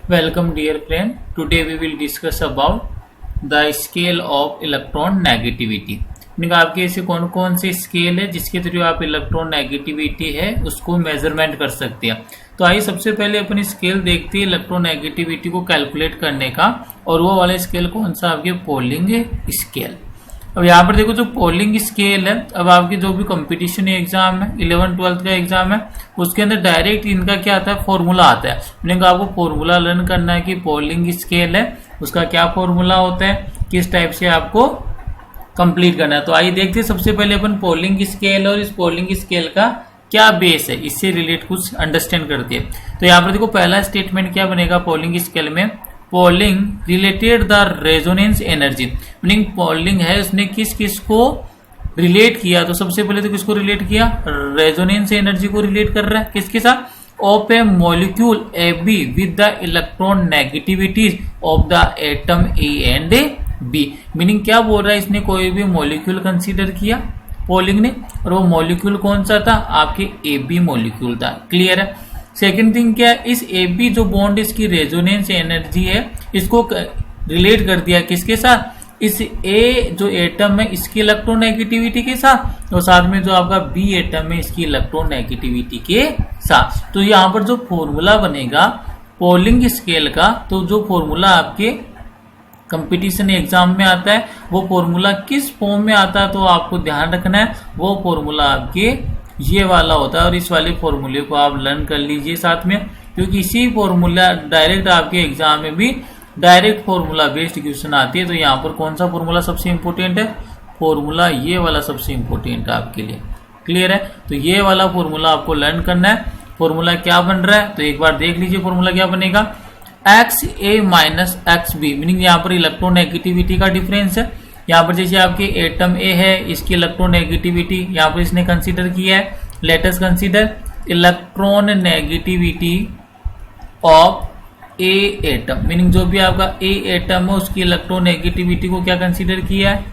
Welcome dear friend. Today we will discuss about the scale of electron negativity. यानी आपके ऐसे कौन कौन से स्केल है जिसके थ्रू आप इलेक्ट्रॉन नेगेटिविटी है उसको मेजरमेंट कर सकते हैं। तो आइए सबसे पहले अपनी स्केल देखते हैं इलेक्ट्रॉन नेगेटिविटी को कैलकुलेट करने का, और वो वाला स्केल कौन सा आपके पोलिंग स्केल। अब यहाँ पर देखो जो पोलिंग स्केल है, अब आपकी जो भी कंपटीशन एग्जाम है 11-12 का एग्जाम है उसके अंदर डायरेक्ट इनका क्या आता है, फॉर्मूला आता है। मैंने आपको फॉर्मूला लर्न करना है कि पोलिंग स्केल है उसका क्या फॉर्मूला होता है, किस टाइप से आपको कंप्लीट करना है। तो आइए देखते हैं सबसे पहले अपन पोलिंग स्केल और इस पोलिंग स्केल का क्या बेस है, इससे रिलेट कुछ अंडरस्टैंड करते हैं। तो यहाँ पर देखो पहला स्टेटमेंट क्या बनेगा पोलिंग स्केल में, polling related the resonance energy. Meaning polling है उसने किस किस को रिलेट किया। तो सबसे पहले तो किसको रिलेट किया, रेजोनेंस एनर्जी को रिलेट कर रहा है किसके साथ, of a molecule A B with the electron negativities of the atom A and B. Meaning क्या बोल रहा है, इसने कोई भी मॉलिक्यूल कंसीडर किया पोलिंग ने, और वो मॉलिक्यूल कौन सा था, आपके ए बी मॉलिक्यूल था। क्लियर है। सेकेंड थिंग क्या है, इस ए बी जो बॉन्ड इसकी रेजोनेंस एनर्जी है इसको रिलेट कर दिया किसके साथ, इस ए जो एटम है इसकी इलेक्ट्रोनेगेटिविटी के साथ, और साथ में जो आपका बी एटम है इसकी इलेक्ट्रोनेगेटिविटी के साथ। तो यहाँ पर जो फॉर्मूला बनेगा पोलिंग स्केल का, तो जो फॉर्मूला आपके कंपटीशन एग्जाम में आता है वो फॉर्मूला किस फॉर्म में आता है, तो आपको ध्यान रखना है वो फॉर्मूला आपके ये वाला होता है। और इस वाले फॉर्मूले को आप लर्न कर लीजिए साथ में, क्योंकि इसी फॉर्मूला डायरेक्ट आपके एग्जाम में भी डायरेक्ट फॉर्मूला बेस्ड क्वेश्चन आती है। तो यहाँ पर कौन सा फॉर्मूला सबसे इंपॉर्टेंट है, फॉर्मूला ये वाला सबसे इंपॉर्टेंट है आपके लिए। क्लियर है। तो ये वाला फॉर्मूला आपको लर्न करना है। फॉर्मूला क्या बन रहा है, तो एक बार देख लीजिए फॉर्मूला क्या बनेगा, x A minus X B. Meaning यहाँ पर इलेक्ट्रोनेगेटिविटी का डिफरेंस है। यहाँ पर जैसे आपके एटम ए है इसकी इलेक्ट्रोनेगेटिविटी यहाँ पर इसने कंसीडर किया है, let us consider electron negativity of A atom. Meaning जो भी आपका ए एटम है उसकी इलेक्ट्रोनेगेटिविटी को क्या कंसीडर किया है,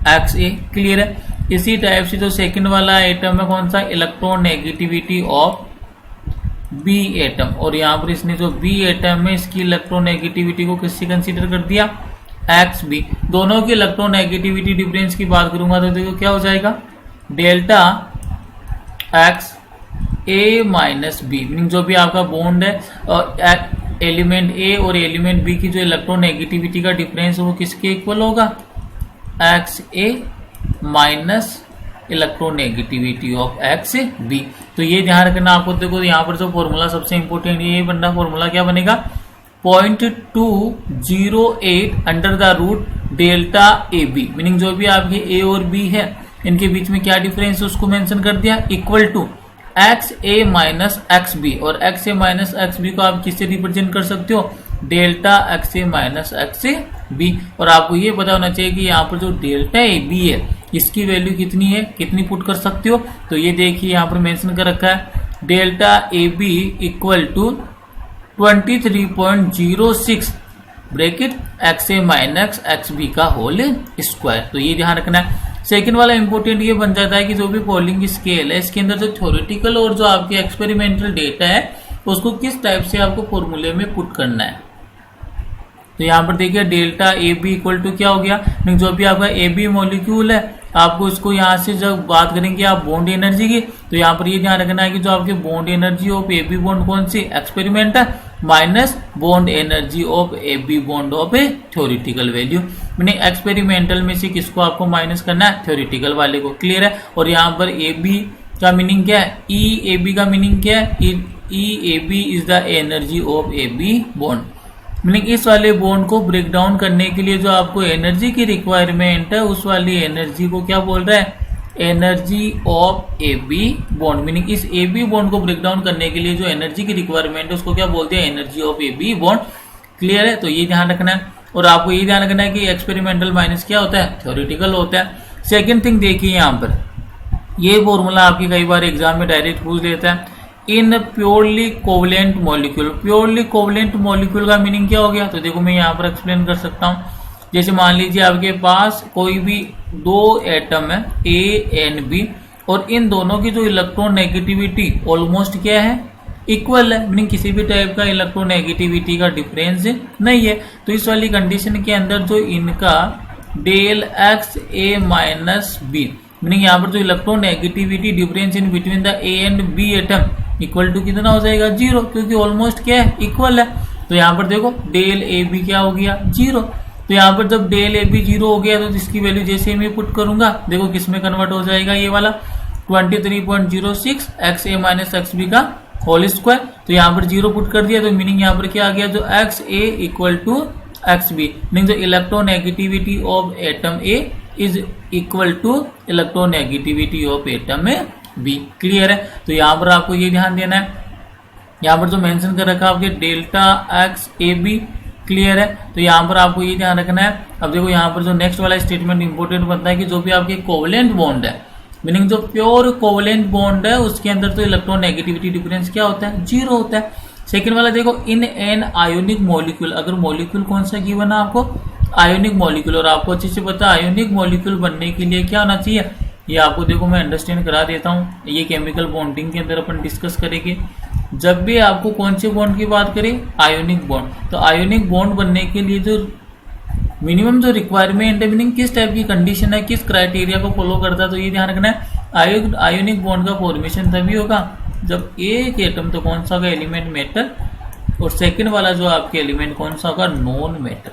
एक्स ए। क्लियर है। इसी टाइप से जो सेकंड वाला एटम है कौन सा, इलेक्ट्रोनेगेटिविटी ऑफ बी एटम, और यहाँ पर इसने जो बी एटम है इसकी इलेक्ट्रोनेगेटिविटी को किससे कंसीडर कर दिया, एक्स बी। दोनों की इलेक्ट्रोनेगेटिविटी डिफरेंस की बात करूंगा तो देखो क्या हो जाएगा, delta X A minus B. Meaning जो भी आपका बॉन्ड है और एलिमेंट ए और एलिमेंट बी की जो इलेक्ट्रोनेगेटिविटी का डिफरेंस है वो किसके इक्वल होगा, X A minus electronegativity of X B. तो ये ध्यान रखना आपको। देखो यहाँ पर जो फॉर्मूला सबसे इंपॉर्टेंट ये बन रहा, फॉर्मूला क्या बनेगा, 0.208 under the root delta A B. Meaning जो भी आपके ए और बी है इनके बीच में क्या डिफरेंस है उसको मेंशन कर दिया, equal to X A minus X B. और X A minus X B को आप किससे रिप्रेजेंट कर सकते हो, delta X A minus X B. और आपको ये पता होना चाहिए कि यहाँ पर जो डेल्टा ए बी है इसकी वैल्यू कितनी है, कितनी पुट कर सकते हो। तो ये देखिए यहाँ पर मेंशन कर रखा है, delta A B equal to 23.06 bracket X A minus X B का होल स्क्वायर। तो ये ध्यान रखना है। सेकेंड वाला इंपॉर्टेंट ये बन जाता है कि जो भी पोलिंग स्केल है इसके अंदर जो थ्योरेटिकल और जो आपके एक्सपेरिमेंटल डेटा है उसको किस टाइप से आपको फॉर्मूले में पुट करना है। तो यहाँ पर देखिए delta A B equal to क्या हो गया, जो भी आपका ए बी मॉलिक्यूल है आपको इसको यहाँ से जब बात करेंगे आप बॉन्ड एनर्जी की, तो यहाँ पर ये ध्यान रखना है कि जो आपके bond energy of A B bond कौन सी, experimental, minus bond energy of A B bond of A theoretical value. मैंने एक्सपेरिमेंटल में से किसको आपको माइनस करना है, थ्योरेटिकल वाले को। क्लियर है। और यहाँ पर ए बी का मीनिंग क्या है, ई ए बी का मीनिंग क्या है, E A B is the energy of A B bond. Meaning इस वाले बॉन्ड को ब्रेक डाउन करने के लिए जो आपको एनर्जी की रिक्वायरमेंट है उस वाली एनर्जी को क्या बोल रहा है, energy of A B bond. Meaning इस ए बी बॉन्ड को ब्रेक डाउन करने के लिए जो एनर्जी की रिक्वायरमेंट है उसको क्या बोलते हैं, energy of A B bond. Clear है। तो ये ध्यान रखना है। और आपको ये ध्यान रखना है कि एक्सपेरिमेंटल माइनस क्या होता है, थ्योरेटिकल होता है। सेकेंड थिंग देखिए यहाँ पर ये फॉर्मूला आपकी कई बार एग्जाम में डायरेक्ट पूछ लेता है, in purely covalent molecule. Purely covalent molecule का मीनिंग क्या हो गया, तो देखो मैं यहाँ पर एक्सप्लेन कर सकता हूँ। जैसे मान लीजिए आपके पास कोई भी दो एटम है ए एंड बी, और इन दोनों की जो इलेक्ट्रॉन नेगेटिविटी ऑलमोस्ट क्या है, इक्वल है, मीनिंग किसी भी टाइप का इलेक्ट्रोनेगेटिविटी का डिफरेंस नहीं है। तो इस वाली कंडीशन के अंदर जो इनका del X A minus B, meaning यहाँ पर जो electronegativity difference in between the A and B atom equal to कितना हो जाएगा 0, क्योंकि ऑलमोस्ट क्या है इक्वल है। तो यहाँ पर देखो डेल ए बी क्या हो गया 0। तो यहाँ पर जब डेल ए बी 0 हो गया तो इसकी वैल्यू जैसे मैं पुट करूंगा देखो किस में कन्वर्ट हो जाएगा, ये वाला 23.06 x A minus X B का होल स्क्वायर। तो यहाँ पर 0 पुट कर दिया तो मीनिंग यहाँ पर क्या आ गया, जो X A equal to X B, meaning जो electronegativity of atom A is equal to electronegativity of atom B. Clear है। तो यहाँ पर आपको ये ध्यान देना है, यहाँ पर जो मेंशन कर रखा है आपके delta X A B. Clear है। तो यहाँ पर आपको ये ध्यान रखना है। अब देखो यहाँ पर जो नेक्स्ट वाला स्टेटमेंट इंपॉर्टेंट बनता है कि जो भी आपके कोवलेंट बॉन्ड है, मीनिंग जो प्योर कोवलेंट बॉन्ड है उसके अंदर तो इलेक्ट्रोनेगेटिविटी डिफरेंस क्या होता है 0 होता है। सेकंड वाला देखो इन एन आयोनिक मॉलिक्यूल, अगर मॉलिक्यूल कौन सा गिवन है आपको आयोनिक मॉलिक्यूल, और आपको अच्छे से पता है आयोनिक मॉलिक्यूल बनने के लिए क्या होना चाहिए, ये आपको देखो मैं अंडरस्टैंड करा देता हूँ। ये केमिकल बॉन्डिंग के अंदर अपन डिस्कस करेंगे। जब भी आपको कौन से बॉन्ड की बात करें आयोनिक बॉन्ड, तो आयोनिक बॉन्ड बनने के लिए जो मिनिमम जो रिक्वायरमेंट है, मीनिंग किस टाइप की कंडीशन है, किस क्राइटेरिया को फॉलो करता है, तो ये ध्यान रखना है। आयोनिक बॉन्ड का फॉर्मेशन तभी होगा जब एक एटम तो कौन सा होगा एलिमेंट मेटल, और सेकंड वाला जो आपके एलिमेंट कौन सा होगा नॉन मेटल।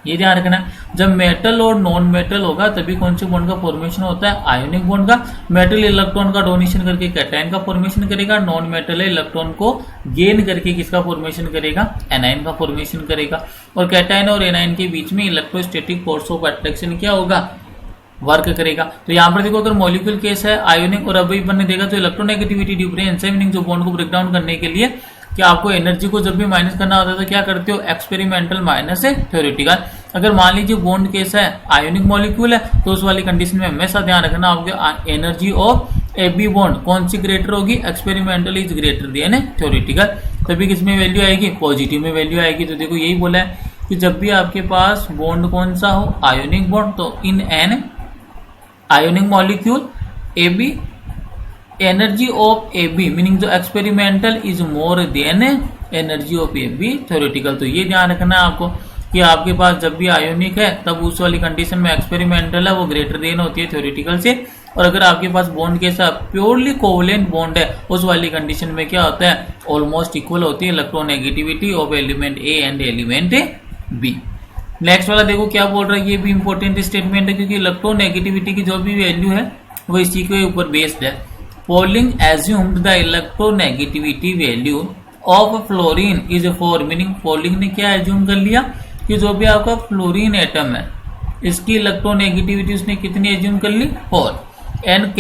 ये ध्यान रखना है। जब मेटल और नॉन मेटल होगा तभी कौन से बॉन्ड का फॉर्मेशन होता है आयोनिक बॉन्ड का। मेटल इलेक्ट्रॉन का डोनेशन करके कैटायन का फॉर्मेशन करेगा, नॉन मेटल इलेक्ट्रॉन को गेन करके किसका फॉर्मेशन करेगा एनायन का फॉर्मेशन करेगा। और कैटायन और एनायन के बीच में इलेक्ट्रोस्टैटिक फोर्स ऑफ अट्रैक्शन क्या होगा वर्क करेगा। तो यहाँ पर देखो अगर मॉलिक्यूल केस है आयोनिक और अभी बनने देगा तो इलेक्ट्रोनेगेटिविटी डिफरेंस है, मीनिंग जो बॉन्ड को ब्रेक डाउन करने के लिए कि आपको एनर्जी को जब भी माइनस करना होता है तो क्या करते हो एक्सपेरिमेंटल माइनस है थ्योरेटिकल। अगर मान लीजिए बॉन्ड केस है आयोनिक मॉलिक्यूल है तो उस वाली कंडीशन में हमेशा ध्यान रखना आपके energy of A B bond कौन सी ग्रेटर होगी experimental is greater than theoretical. तभी किसमें वैल्यू आएगी पॉजिटिव में वैल्यू आएगी। तो देखो यही बोला है कि जब भी आपके पास बॉन्ड कौन सा हो आयोनिक बॉन्ड, तो in an ionic molecule A B energy of A B meaning जो experimental is more than energy of A B theoretical. तो ये ध्यान रखना है आपको कि आपके पास जब भी आयोनिक है तब उस वाली कंडीशन में एक्सपेरिमेंटल है वो ग्रेटर देन होती है थ्योरेटिकल से, और अगर आपके पास बॉन्ड के साथ प्योरली कोवलेंट बॉन्ड है उस वाली कंडीशन में क्या होता है ऑलमोस्ट इक्वल होती है electronegativity of element A and element B. Next वाला देखो क्या बोल रहा है, ये भी इंपॉर्टेंट स्टेटमेंट है क्योंकि इलेक्ट्रोनेगेटिविटी की जो भी वैल्यू है वो इसी के ऊपर बेस्ड है। Pauling assumed the electronegativity value of fluorine is 4, meaning Pauling ने क्या एज्यूम कर लिया कि जो भी आपका फ्लोरीन एटम है इसकी इलेक्ट्रोनेगेटिविटी उसने कितनी एज्यूम कर ली 4, and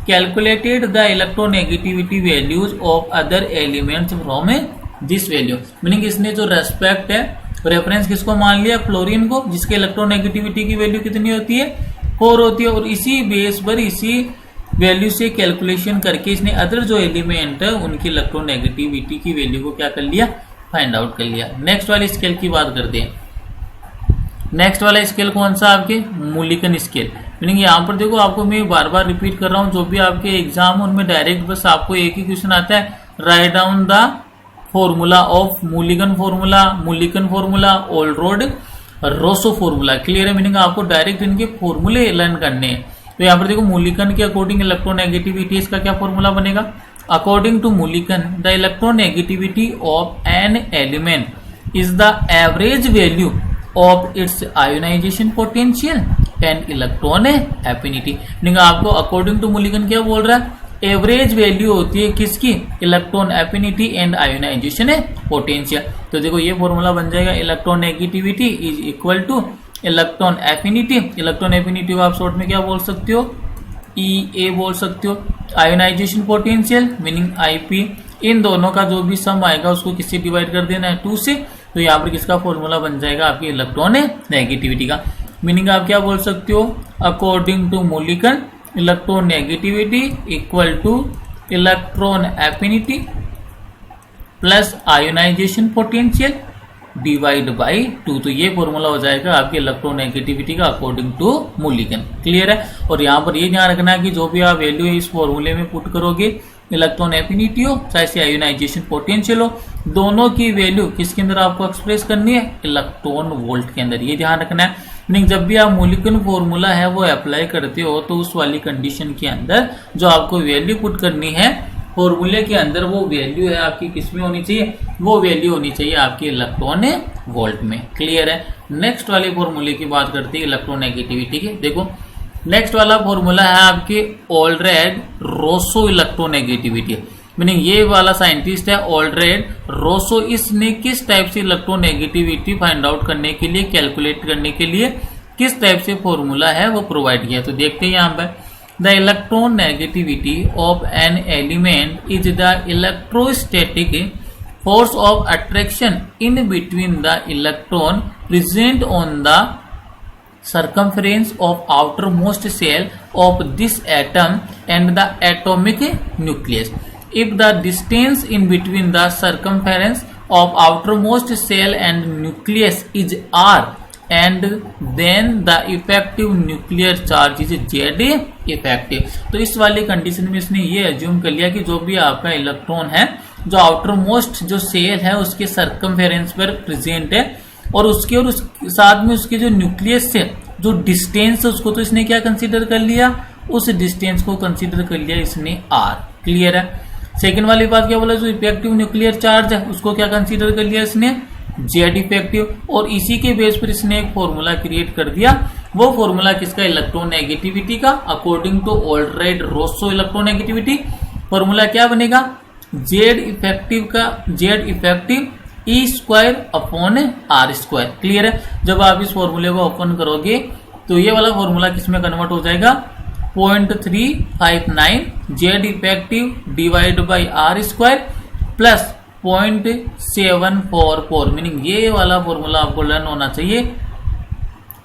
calculated the electronegativity values of other elements from this value, meaning इसने जो रेस्पेक्ट है रेफरेंस किसको मान लिया फ्लोरीन को जिसके इलेक्ट्रोनेगेटिविटी की वैल्यू कितनी होती है 4 होती है, और इसी बेस पर इसी वैल्यू से कैलकुलेशन करके इसने अदर जो एलिमेंट है उनकी इलेक्ट्रोनेगेटिविटी की वैल्यू को क्या कर लिया फाइंड आउट कर लिया। नेक्स्ट वाले स्केल की बात करते हैं। नेक्स्ट वाला स्केल कौन सा आपके मूलिकन स्केल, मीनिंग यहाँ पर देखो आपको मैं बार बार रिपीट कर रहा हूँ जो भी आपके एग्जाम उनमें डायरेक्ट बस आपको एक ही क्वेश्चन आता है write down the formula of Mulliken formula Allred Rochow formula. Clear है, मीनिंग आपको डायरेक्ट इनके फॉर्मूले लर्न करने हैं। तो यहाँ पर देखो मूलिकन के अकॉर्डिंग इलेक्ट्रोनेगेटिविटी इसका क्या फॉर्मूला बनेगा, according to Mulliken the electronegativity of an element is the average value of its ionization potential and electron affinity. Meaning आपको अकॉर्डिंग टू मूलिकन क्या बोल रहा है एवरेज वैल्यू होती है किसकी electron affinity and ionization potential. तो देखो ये फॉर्मूला बन जाएगा electronegativity is equal to electron affinity को आप शॉर्ट में क्या बोल सकते हो EA बोल सकते हो, आयोनाइजेशन पोटेंशियल मीनिंग IP, इन दोनों का जो भी सम आएगा उसको किससे डिवाइड कर देना है 2 से। तो यहाँ पर किसका फॉर्मूला बन जाएगा आपकी इलेक्ट्रॉन नेगेटिविटी का। मीनिंग आप क्या बोल सकते हो according to Mulliken electronegativity equal to electron affinity plus ionization potential divide by 2। तो ये फॉर्मूला हो जाएगा आपकी इलेक्ट्रोनेगेटिविटी का अकॉर्डिंग टू मूलिकन। क्लियर है। और यहाँ पर ये ध्यान रखना है कि जो भी आप वैल्यू इस फॉर्मूले में पुट करोगे इलेक्ट्रॉन एफिनिटी हो, चाहे से आयोनाइजेशन पोटेंशियल हो, दोनों की वैल्यू किसके अंदर आपको एक्सप्रेस करनी है, इलेक्ट्रॉन वोल्ट के अंदर। ये ध्यान रखना है। मीनिंग जब भी आप मॉलिक्यूलर फॉर्मूला है वो अप्लाई करते हो तो उस वाली कंडीशन के अंदर जो आपको वैल्यू पुट करनी है फॉर्मूले के अंदर, वो वैल्यू है आपकी किस में होनी चाहिए, वो वैल्यू होनी चाहिए आपकी इलेक्ट्रॉन वोल्ट में। क्लियर है। नेक्स्ट वाले फॉर्मूले की बात करते हैं इलेक्ट्रोनेगेटिविटी के। देखो नेक्स्ट वाला फॉर्मूला है आपके ऑलरेड रोसो इलेक्ट्रोनेगेटिविटी। मीनिंग ये वाला साइंटिस्ट है ऑलरेड रोसो, इसने किस टाइप से इलेक्ट्रोनेगेटिविटी फाइंड आउट करने के लिए, कैलकुलेट करने के लिए किस टाइप से फॉर्मूला है वो प्रोवाइड किया। तो देखते हैं यहाँ पर, the electronegativity of an element is the electrostatic force of attraction in between the electron present on the circumference of outermost shell of this atom and the atomic nucleus. If the distance in between the circumference of outermost shell and nucleus is r, and then the effective nuclear charge is Z effective. तो इस वाली condition में इसने ये assume कर लिया कि जो भी आपका इलेक्ट्रॉन है जो आउटर मोस्ट जो सेल है उसके सर्कमफेरेंस पर प्रेजेंट है और उसके और उस साथ में उसके जो न्यूक्लियस से जो डिस्टेंस है उसको तो इसने क्या कंसीडर कर लिया, उस डिस्टेंस को कंसीडर कर लिया इसने आर। क्लियर है। सेकेंड वाली बात क्या बोला, जो इफेक्टिव न्यूक्लियर चार्ज है उसको क्या कंसीडर कर लिया इसने, जेड इफेक्टिव। और इसी के बेस पर इसने एक फॉर्मूला क्रिएट कर दिया, वो फॉर्मूला किसका, इलेक्ट्रोनेगेटिविटी का। According to Allred Rochow electronegativity formula क्या बनेगा, जेड इफेक्टिव का Z effective E square upon R square. Clear है। जब आप इस फॉर्मूले को ओपन करोगे तो ये वाला फॉर्मूला किसमें कन्वर्ट हो जाएगा, 0.359 Z effective divide by R square plus 0.744। Meaning ये वाला फॉर्मूला आपको लर्न होना चाहिए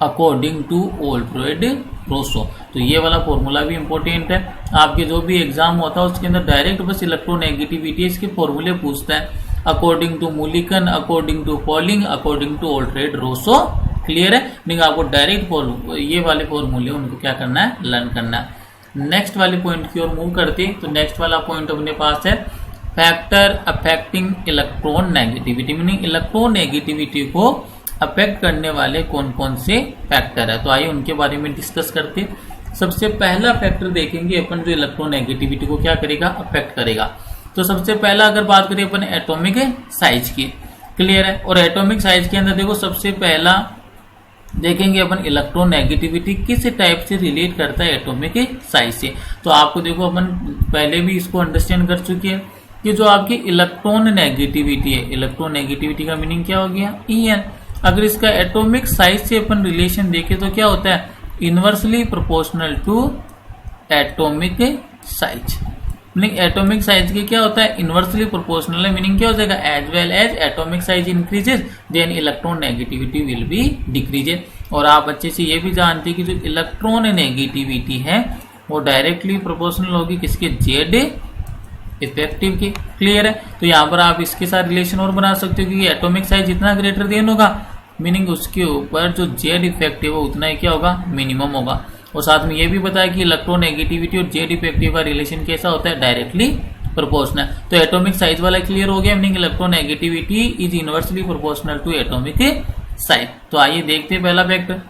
अकॉर्डिंग टू ऑलरेड रोसो। तो ये वाला फॉर्मूला भी इंपॉर्टेंट है। आपके जो भी एग्जाम होता है उसके अंदर डायरेक्ट बस इलेक्ट्रोनेगेटिविटी इसके फॉर्मूले पूछता है, according to Mulliken, according to Pauling, according to Allred Rochow. Clear है। नहीं आपको डायरेक्ट ये वाले फॉर्मूले उनको क्या करना है, लर्न करना है। नेक्स्ट वाले पॉइंट की ओर मूव करते हैं। तो नेक्स्ट वाला पॉइंट अपने पास है factor affecting electron negativity. Meaning electron negativity को अफेक्ट करने वाले कौन कौन से फैक्टर है, तो आइए उनके बारे में डिस्कस करते हैं। सबसे पहला फैक्टर देखेंगे अपन जो इलेक्ट्रोनेगेटिविटी को क्या करेगा, अफेक्ट करेगा। तो सबसे पहला अगर बात करें अपन एटॉमिक साइज की। क्लियर है। और एटॉमिक साइज के अंदर देखो सबसे पहला देखेंगे अपन इलेक्ट्रोनेगेटिविटी किस टाइप से रिलेट करता है एटॉमिक साइज से। तो आपको देखो अपन पहले भी इसको अंडरस्टैंड कर चुके हैं कि जो आपकी इलेक्ट्रॉन नेगेटिविटी है, इलेक्ट्रोनेगेटिविटी का मीनिंग क्या हो गया, En। अगर इसका एटॉमिक साइज से अपन रिलेशन देखें तो क्या होता है, inversely proportional to atomic size. Meaning atomic size के क्या होता है, इनवर्सली प्रोपोर्शनल है। मीनिंग क्या हो जाएगा, as well as atomic size increases then electron negativity will be decreases. और आप अच्छे से ये भी जानते हैं कि जो इलेक्ट्रॉन नेगेटिविटी है वो डायरेक्टली प्रोपोर्शनल होगी किसके, जेड इफेक्टिव के। क्लियर है। तो यहाँ पर आप इसके साथ रिलेशन और बना सकते हो क्योंकि एटॉमिक साइज जितना ग्रेटर देन होगा मीनिंग उसके ऊपर जो जेड इफेक्टिव है उतना ही क्या होगा, मिनिमम होगा। और साथ में ये भी बताया कि इलेक्ट्रोनेगेटिविटी और जेड इफेक्टिव का रिलेशन कैसा होता है, डायरेक्टली प्रोपोर्शनल। तो एटॉमिक साइज वाला क्लियर हो गया। Meaning electronegativity is inversely proportional to atomic size. तो आइए देखते हैं पहला factor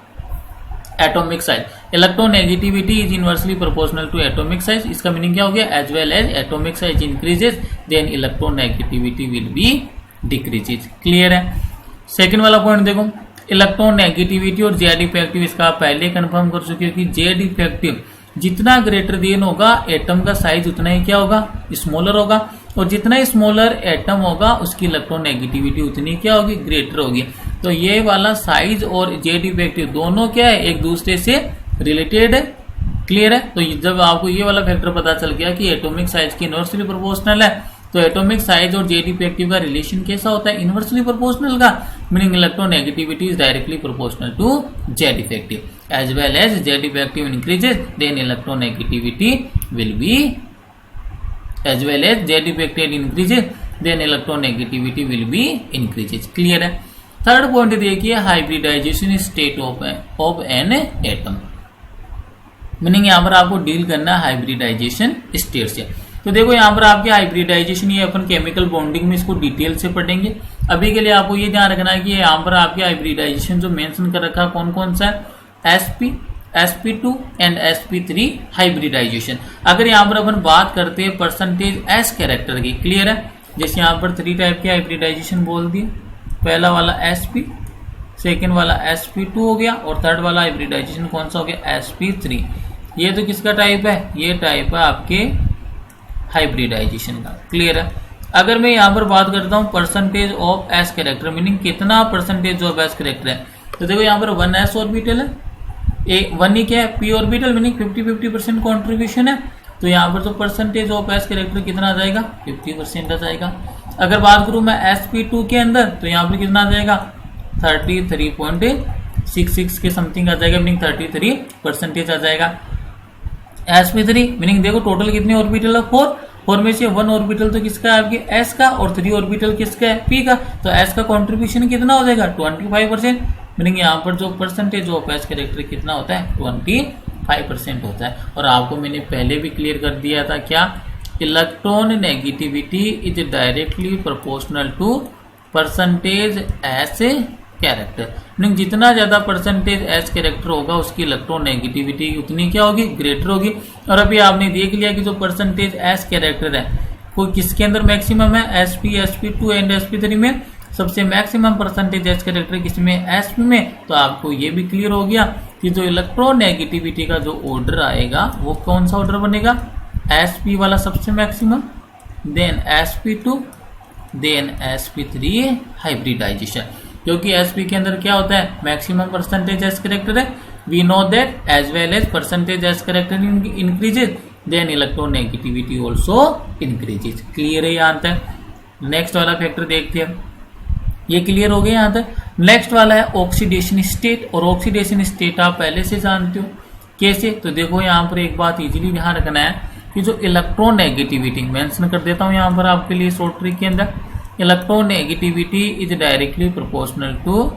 atomic size. Electronegativity is inversely proportional to atomic size. इसका मीनिंग क्या हो गया, as well as atomic size increases then electronegativity will be decreases. Clear है। सेकंड वाला पॉइंट देखो, इलेक्ट्रोनेगेटिविटी और जेड इफेक्टिव, इसका आप पहले कंफर्म कर चुके हो कि जेड इफेक्टिव जितना ग्रेटर देन होगा एटम का साइज उतना ही क्या होगा, स्मॉलर होगा। और जितना स्मॉलर एटम होगा उसकी इलेक्ट्रोनेगेटिविटी उतनी क्या होगी, ग्रेटर होगी। तो ये वाला साइज और जेड इफेक्टिव दोनों क्या है, एक दूसरे से रिलेटेड है। क्लियर है। तो जब आपको ये वाला फैक्टर पता चल गया कि एटॉमिक साइज की इनवर्सली प्रोपोर्शनल है तो एटॉमिक साइज और जेड इफेक्टिव का रिलेशन कैसा होता है, इनवर्सली प्रोपोर्शनल का। Meaning electronegativity is directly proportional to Z effective. As well as Z effective increases then electronegativity will be, as well as Z effective increases then electronegativity will be increases. Clear है। Third point देखिए, hybridization state of an atom. Meaning यहाँ पर आपको deal करना है hybridisation state से। तो देखो यहाँ पर आपके हाइब्रिडाइजेशन, ये अपन केमिकल बॉन्डिंग में इसको डिटेल से पढ़ेंगे। अभी के लिए आपको ये ध्यान रखना है कि यहाँ पर आपके हाइब्रिडाइजेशन जो मेंशन कर रखा है कौन कौन सा है, sp, sp2 and sp3 hybridisation. अगर यहाँ पर अपन बात करते हैं परसेंटेज एस कैरेक्टर की, क्लियर है, जैसे यहाँ पर 3 टाइप के हाइब्रिडाइजेशन बोल दिए, पहला वाला sp, सेकेंड वाला sp2 हो गया, और थर्ड वाला हाइब्रिडाइजेशन कौन सा हो गया, sp3। ये तो किसका टाइप है, ये टाइप है आपके हाइब्रिडाइजेशन का, क्लियर है। अगर मैं यहाँ पर बात करता हूँ percentage of S character, meaning कितना परसेंटेज ऑफ एस कैरेक्टर है, तो देखो यहाँ पर 1s ऑर्बिटल है, वन ही क्या है, p ऑर्बिटल, मीनिंग 50-50% कॉन्ट्रीब्यूशन है, तो यहाँ पर तो परसेंटेज ऑफ एस कैरेक्टर कितना आ जाएगा, 50% आ जाएगा। अगर बात करूँ मैं sp2 के अंदर, तो यहाँ पर कितना आ जाएगा, 33.66 के समथिंग आ जाएगा, मीनिंग 33% आ जाएगा। sp3 मीनिंग देखो टोटल कितने ऑर्बिटल है, 4 में से 1 ऑर्बिटल तो किसका है, आपके s का, और 3 ऑर्बिटल किसका है, p का, तो s का कंट्रीब्यूशन कितना हो जाएगा, 25%, मीनिंग यहाँ पर जो परसेंटेज ऑफ s कैरेक्टर कितना होता है, 25% होता है। और आपको मैंने पहले भी क्लियर कर दिया था क्या, electron negativity is directly proportional to percentage S character, meaning जितना ज्यादा परसेंटेज एस कैरेक्टर होगा उसकी इलेक्ट्रॉन नेगेटिविटी उतनी क्या होगी, ग्रेटर होगी। और अभी आपने देख लिया कि जो परसेंटेज एस कैरेक्टर है वो किसके अंदर मैक्सिमम है, sp, sp2 एंड sp3 में सबसे मैक्सिमम परसेंटेज एस कैरेक्टर किसमें, sp में। तो आपको ये भी क्लियर हो गया कि जो इलेक्ट्रॉन नेगेटिविटी का जो ऑर्डर आएगा वो कौन सा ऑर्डर बनेगा, sp वाला सबसे maximum, then sp2, then sp3 hybridization, क्योंकि sp के अंदर क्या होता है, मैक्सिमम परसेंटेज एस कैरेक्टर है। We know that as well as percentage S character increases then electron negativity also increases, clear है यहाँ तक। नेक्स्ट वाला फैक्टर देखते हैं, ये क्लियर हो गया यहाँ तक। नेक्स्ट वाला है ऑक्सीडेशन स्टेट, और ऑक्सीडेशन स्टेट आप पहले से जानते हो कैसे, तो देखो यहाँ पर एक बात इजीली ध्यान रखना है कि जो इलेक्ट्रॉन नेगेटिविटी मेंशन कर देता हूँ यहाँ पर आपके लिए शॉर्ट ट्रिक के अंदर, electron negativity is directly proportional to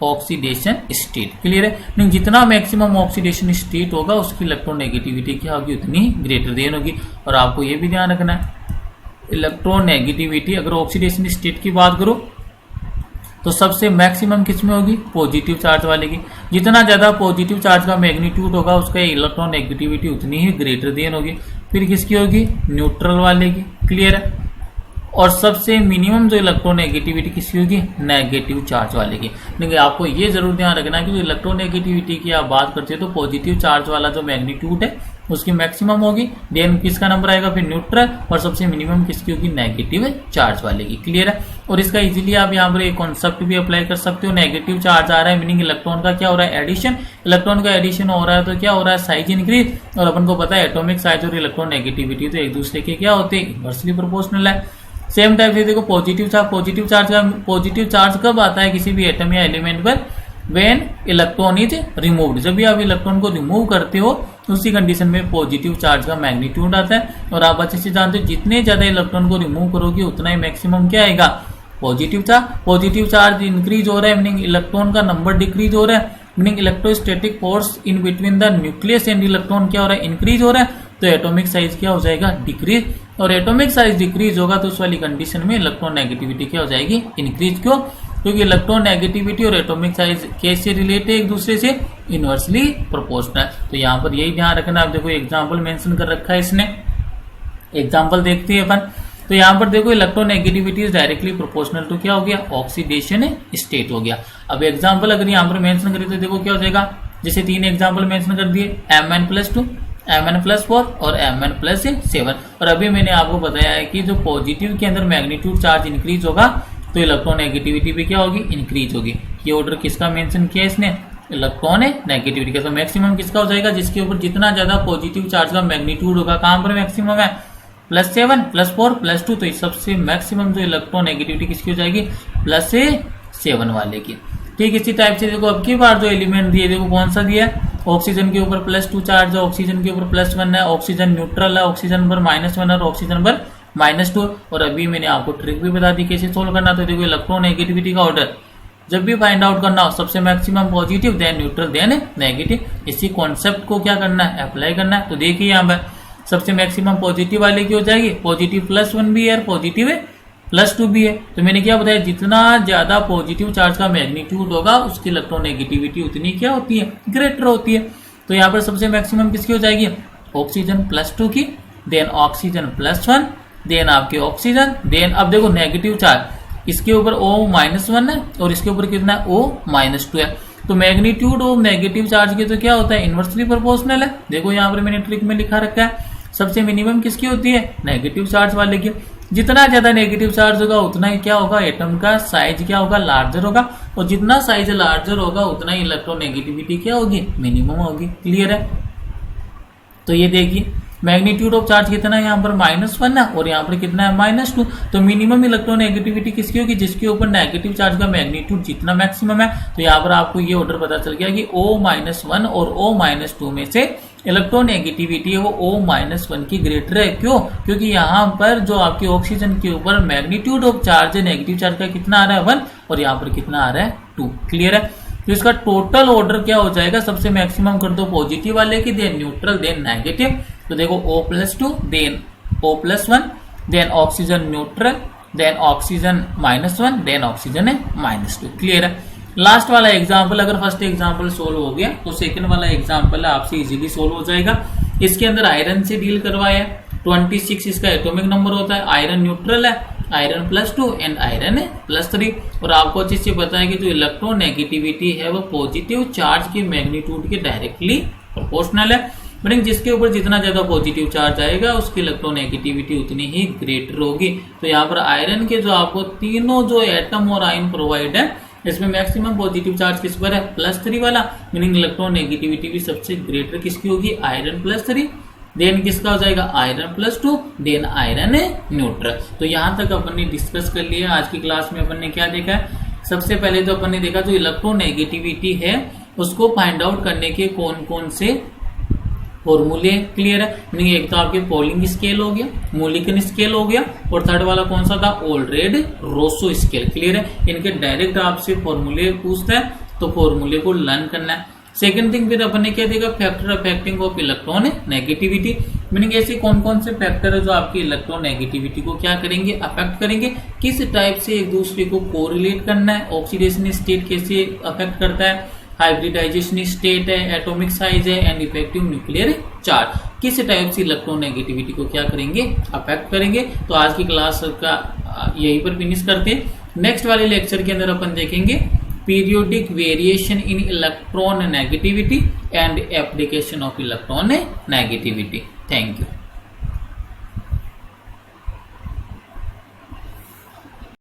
oxidation state, clear है, नहीं जितना मैक्सिमम ऑक्सीडेशन स्टेट होगा उसकी इलेक्ट्रॉन नेगेटिविटी क्या होगी, उतनी ग्रेटर देन होगी। और आपको ये भी ध्यान रखना है इलेक्ट्रॉन नेगेटिविटी अगर ऑक्सीडेशन स्टेट की बात करो तो सबसे मैक्सिमम किसमें होगी, पॉजिटिव चार्ज वाले की। जितना ज्यादा पॉजिटिव चार्ज का मैग्नीट्यूड होगा उसका इलेक्ट्रॉन नेगेटिविटी उतनी ही ग्रेटर देन होगी। फिर किसकी होगी, न्यूट्रल वाले की, क्लियर है। और सबसे मिनिमम जो इलेक्ट्रॉन नेगेटिविटी किसकी होगी, नेगेटिव चार्ज वाले की। लेकिन आपको ये जरूर ध्यान रखना है कि जो इलेक्ट्रॉन नेगेटिविटी की आप बात करते हो तो पॉजिटिव चार्ज वाला जो मैग्नीट्यूड है उसकी मैक्सिमम होगी, देन किसका नंबर आएगा फिर न्यूट्रल, और सबसे मिनिमम किसकी होगी, नेगेटिव चार्ज वाले की, क्लियर है। और इसका इजीली आप यहाँ पर एक कॉन्सेप्ट भी अप्लाई कर सकते हो, नेगेटिव चार्ज आ रहा है मीनिंग इलेक्ट्रॉन का क्या हो रहा है, एडिशन, इलेक्ट्रॉन का एडिशन हो रहा है तो क्या हो रहा है, साइज इंक्रीज। और अपन को पता है एटॉमिक साइज और इलेक्ट्रॉन नेगेटिविटी तो एक दूसरे के क्या होते हैं, इनवर्सली प्रोपोर्शनल है। सेम टाइप से देखो पॉजिटिव चार्ज कब आता है किसी भी एटम या एलिमेंट पर, व्हेन इलेक्ट्रॉन इज रिमूव्ड, जब भी आप इलेक्ट्रॉन को रिमूव करते हो उसी कंडीशन में पॉजिटिव चार्ज का मैग्नीट्यूड आता है। और आप अच्छे से जानते हो जितने ज्यादा इलेक्ट्रॉन को रिमूव करोगे उतना ही मैक्सिमम क्या आएगा, positive charge. Positive charge increase हो रहा है मीनिंग इलेक्ट्रॉन का नंबर डिक्रीज हो रहा है, meaning electrostatic force in between the nucleus and electron क्या हो रहा है, इंक्रीज हो रहा है, तो एटॉमिक साइज क्या हो जाएगा, डिक्रीज। और एटॉमिक साइज डिक्रीज होगा तो उस वाली कंडीशन में इलेक्ट्रॉन नेगेटिविटी क्या हो जाएगी, इंक्रीज। क्यों, क्योंकि इलेक्ट्रॉन नेगेटिविटी और एटॉमिक साइज कैसे रिलेटेड है एक दूसरे से, इनवर्सली प्रोपोर्शनल। तो यहाँ पर यही ध्यान रखना। आप देखो एग्जांपल मेंशन कर रखा है इसने, एग्जांपल देखते हैं अपन। तो यहाँ पर देखो electron negativity is directly proportional to क्या हो गया, ऑक्सीडेशन स्टेट हो गया। अब एग्जांपल अगर यहाँ पर मेंशन करें तो देखो क्या हो जाएगा, जैसे 3 एग्जांपल मेंशन कर दिए, Mn+2, Mn+4 और Mn+7। और अभी मैंने आपको बताया है कि जो पॉजिटिव के अंदर मैग्नीट्यूड चार्ज इंक्रीज होगा तो इलेक्ट्रॉन नेगेटिविटी भी क्या होगी, इंक्रीज होगी। ये ऑर्डर किसका मेंशन किया इसने, इलेक्ट्रॉन नेगेटिविटी का। तो मैक्सिमम किसका हो जाएगा, जिसके ऊपर जितना ज्यादा पॉजिटिव चार्ज का मैग्नीट्यूड होगा, कहां पर मैक्सिमम है, +7, +4, +2। तो सबसे मैक्सिमम जो इलेक्ट्रॉन नेगेटिविटी किसकी हो जाएगी, +7 वाले की। ठीक इसी टाइप से देखो अब की बार जो एलिमेंट दिए देखो कौन सा दिया है, ऑक्सीजन के ऊपर +2 चार्ज है, ऑक्सीजन के ऊपर +1 है, ऑक्सीजन न्यूट्रल है, ऑक्सीजन पर -1 और ऑक्सीजन पर -2। और अभी मैंने आपको ट्रिक भी बता दी कैसे सोल्व करना। तो देखो इलेक्ट्रॉन नेगेटिविटी का ऑर्डर जब भी फाइंड आउट करना हो, सबसे maximum positive, then neutral, then negative. इसी कॉन्सेप्ट को क्या करना है, अप्लाई करना है। तो देखिए यहाँ पर सबसे मैक्सिमम पॉजिटिव वाले की हो जाएगी, पॉजिटिव +1 भी है और पॉजिटिव +2 भी है। तो मैंने क्या बताया, जितना ज्यादा पॉजिटिव चार्ज का मैग्नीट्यूड होगा उसकी इलेक्ट्रोनेगेटिविटी उतनी क्या होती है, ग्रेटर होती है। तो यहाँ पर सबसे मैक्सिमम किसकी हो जाएगी, ऑक्सीजन +2 की, देन ऑक्सीजन +1, देन आपके ऑक्सीजन, देन अब देखो नेगेटिव चार्ज इसके ऊपर O-1 है और इसके ऊपर कितना है, O-2 है। तो मैग्नीट्यूड ऑफ नेगेटिव चार्ज के तो क्या होता है, इनवर्सली प्रोपोर्शनल है। देखो यहाँ पर मैंने ट्रिक में लिखा रखा है, सबसे मिनिमम किसकी होती है, नेगेटिव चार्ज वाले की। जितना ज्यादा नेगेटिव चार्ज होगा उतना ही क्या होगा, एटम का साइज क्या होगा, लार्जर होगा, और जितना साइज लार्जर होगा उतना ही इलेक्ट्रोनेगेटिविटी क्या होगी, मिनिमम होगी। क्लियर है। तो ये देखिए मैग्नीट्यूड ऑफ चार्ज कितना है, यहाँ पर -1 है और यहाँ पर कितना है, -2। तो मिनिमम इलेक्ट्रोनेगेटिविटी किसकी होगी, जिसके ऊपर नेगेटिव चार्ज का मैग्नीट्यूड जितना मैक्सिमम है। तो यहाँ पर आपको ये ऑर्डर पता चल गया कि O-1 और O-2 में से इलेक्ट्रोनेगेटिविटी है वो O-1 की ग्रेटर है। क्यों, क्योंकि यहाँ पर जो आपके ऑक्सीजन के ऊपर मैग्नीट्यूड ऑफ चार्ज है नेगेटिव चार्ज का कितना आ रहा है, 1, और यहाँ पर कितना आ रहा है, 2। क्लियर है। तो इसका टोटल ऑर्डर क्या हो जाएगा, सबसे मैक्सिमम कर दो पॉजिटिव वाले की, देन न्यूट्रल, देन नेगेटिव। तो देखो O+2, then O+1, then oxygen neutral, then oxygen -1, then oxygen है -2। क्लियर है। लास्ट वाला एग्जाम्पल, अगर फर्स्ट एग्जाम्पल सोल्व हो गया तो सेकंड वाला एग्जाम्पल आपसे इजीली सोल्व हो जाएगा। इसके अंदर आयरन से डील करवाया है, 26 इसका एटॉमिक नंबर होता है, आयरन न्यूट्रल है, आयरन +2 एंड आयरन है +3। और आपको अच्छे से पता है कि जो इलेक्ट्रोनेगेटिविटी है वो पॉजिटिव चार्ज के मैग्नीट्यूड के डायरेक्टली प्रोपोर्शनल है। मीनिंग जिसके ऊपर जितना ज्यादा पॉजिटिव चार्ज आएगा उसकी इलेक्ट्रोनेगेटिविटी उतनी ही ग्रेटर होगी। तो यहाँ पर आयरन के जो आपको तीनों जो एटम और आयन प्रोवाइड है, इसमें मैक्सिमम पॉजिटिव चार्ज किस पर है, +3 वाला। मीनिंग इलेक्ट्रोनेगेटिविटी भी सबसे ग्रेटर किसकी होगी, आयरन +3, देन किसका हो जाएगा, आयरन +2, देन आयरन है न्यूट्रल। तो यहाँ तक अपन ने डिस्कस कर लिया। आज की क्लास में अपन ने क्या देखा है, सबसे पहले तो अपन ने देखा जो इलेक्ट्रोनेगेटिविटी है उसको फाइंड आउट करने के कौन कौन से फॉर्मूले। क्लियर है। मीनिंग एक तो आपके पोलिंग स्केल हो गया, मोलिकन स्केल हो गया, और थर्ड वाला कौन सा था, ओल्ड्रेड रोसो स्केल। क्लियर है। इनके डायरेक्ट आपसे फॉर्मूले पूछता है तो फॉर्मूले को लर्न करना है। सेकंड थिंग फिर अपन ने क्या देखा, factor affecting of electron negativity. Meaning ऐसे कौन कौन से फैक्टर है जो आपकी इलेक्ट्रोनेगेटिविटी को क्या करेंगे, अफेक्ट करेंगे, किस टाइप से एक दूसरे को कोरिलेट करना है, ऑक्सीडेशन स्टेट कैसे अफेक्ट करता है, हाइब्रिडाइजेशन स्टेट है, एटॉमिक साइज है, एंड इफेक्टिव न्यूक्लियर चार्ज, किस टाइप से इलेक्ट्रोनेगेटिविटी को क्या करेंगे, अफेक्ट करेंगे। तो आज की क्लास का यहीं पर फिनिश करते हैं। नेक्स्ट वाले लेक्चर के अंदर अपन देखेंगे periodic variation in electron negativity and application of electron negativity. Thank you.